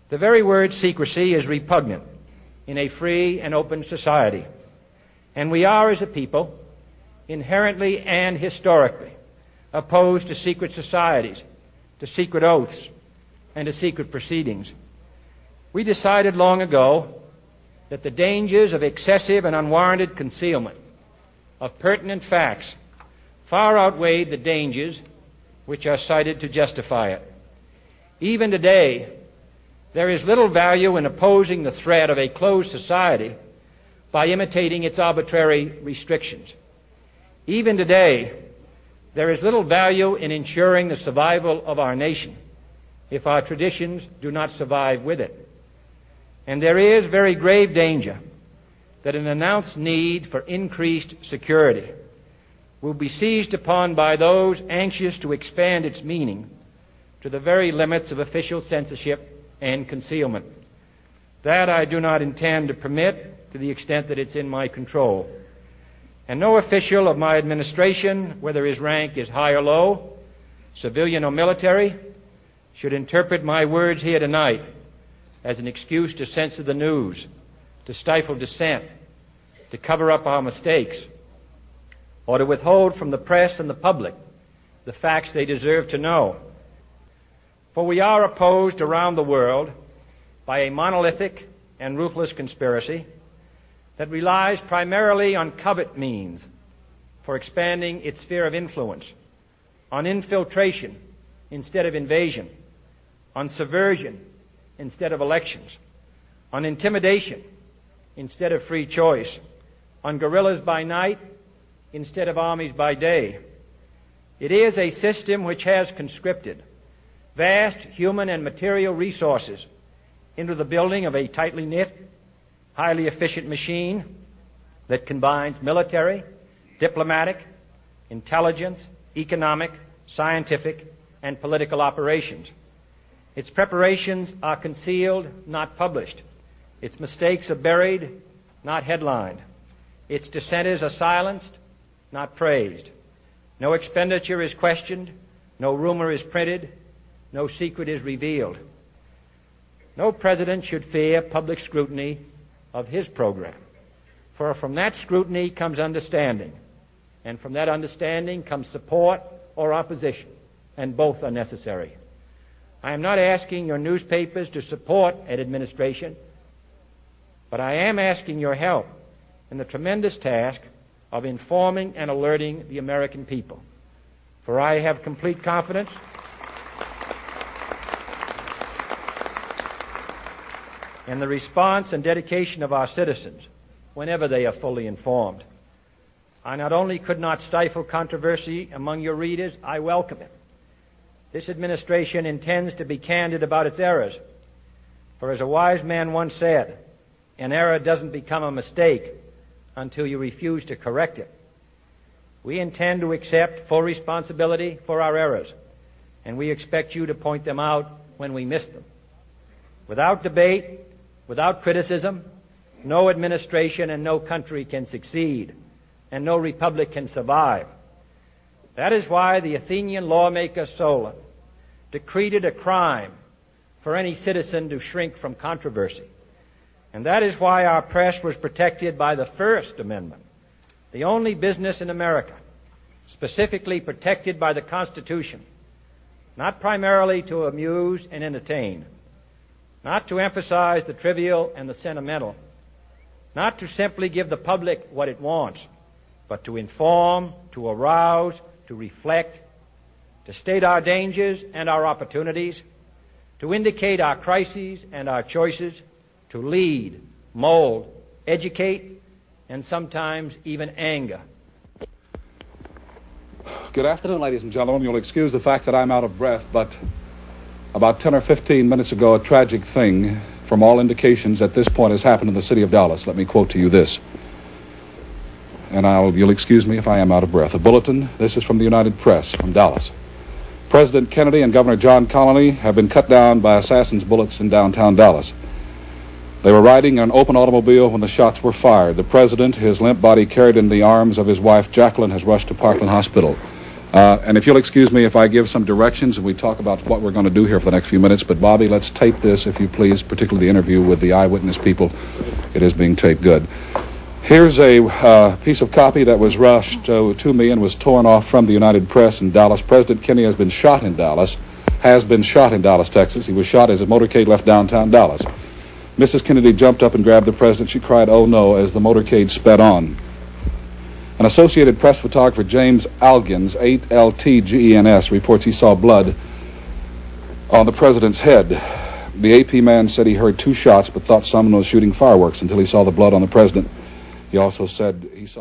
The very word secrecy is repugnant in a free and open society, and we are, as a people, inherently and historically opposed to secret societies, to secret oaths, and to secret proceedings. We decided long ago that the dangers of excessive and unwarranted concealment of pertinent facts far outweighed the dangers which are cited to justify it. Even today, there is little value in opposing the threat of a closed society by imitating its arbitrary restrictions. Even today, there is little value in ensuring the survival of our nation if our traditions do not survive with it. And there is very grave danger that an announced need for increased security will be seized upon by those anxious to expand its meaning to the very limits of official censorship and concealment. That I do not intend to permit to the extent that it's in my control. And no official of my administration, whether his rank is high or low, civilian or military, should interpret my words here tonight as an excuse to censor the news, to stifle dissent, to cover up our mistakes, or to withhold from the press and the public the facts they deserve to know. For we are opposed around the world by a monolithic and ruthless conspiracy that relies primarily on covert means for expanding its sphere of influence, on infiltration instead of invasion, on subversion instead of elections, on intimidation instead of free choice, on guerrillas by night instead of armies by day. It is a system which has conscripted vast human and material resources into the building of a tightly knit, highly efficient machine that combines military, diplomatic, intelligence, economic, scientific, and political operations. Its preparations are concealed, not published. Its mistakes are buried, not headlined. Its dissenters are silenced, not praised. No expenditure is questioned, no rumor is printed, no secret is revealed. No president should fear public scrutiny of his program, for from that scrutiny comes understanding, and from that understanding comes support or opposition, and both are necessary. I am not asking your newspapers to support an administration, but I am asking your help in the tremendous task of informing and alerting the American people. For I have complete confidence in the response and dedication of our citizens whenever they are fully informed. I not only could not stifle controversy among your readers, I welcome it. This administration intends to be candid about its errors. For as a wise man once said, an error doesn't become a mistake until you refuse to correct it. We intend to accept full responsibility for our errors, and we expect you to point them out when we miss them. Without debate, without criticism, no administration and no country can succeed, and no republic can survive. That is why the Athenian lawmaker Solon decreed it a crime for any citizen to shrink from controversy. And that is why our press was protected by the First Amendment, the only business in America specifically protected by the Constitution, not primarily to amuse and entertain, not to emphasize the trivial and the sentimental, not to simply give the public what it wants, but to inform, to arouse, to reflect, to state our dangers and our opportunities, to indicate our crises and our choices, to lead, mold, educate, and sometimes even anger. Good afternoon, ladies and gentlemen. You'll excuse the fact that I'm out of breath, but about 10 or 15 minutes ago, a tragic thing, from all indications at this point, has happened in the city of Dallas. Let me quote to you this. And you'll excuse me if I am out of breath. A bulletin. This is from the United Press from Dallas. President Kennedy and Governor John Connally have been cut down by assassins' bullets in downtown Dallas. They were riding in an open automobile when the shots were fired. The president, his limp body carried in the arms of his wife Jacqueline, has rushed to Parkland Hospital. And if you'll excuse me if I give some directions and we talk about what we're going to do here for the next few minutes, but Bobby, let's tape this, if you please, particularly the interview with the eyewitness people. It is being taped good. Here's a piece of copy that was rushed to me and was torn off from the United Press in Dallas. President Kennedy has been shot in Dallas, Texas. He was shot as a motorcade left downtown Dallas. Mrs. Kennedy jumped up and grabbed the president. She cried, "Oh no," as the motorcade sped on. An Associated Press photographer, James Algens, 8LTGENS, reports he saw blood on the president's head. The AP man said he heard 2 shots but thought someone was shooting fireworks until he saw the blood on the president. He also said he saw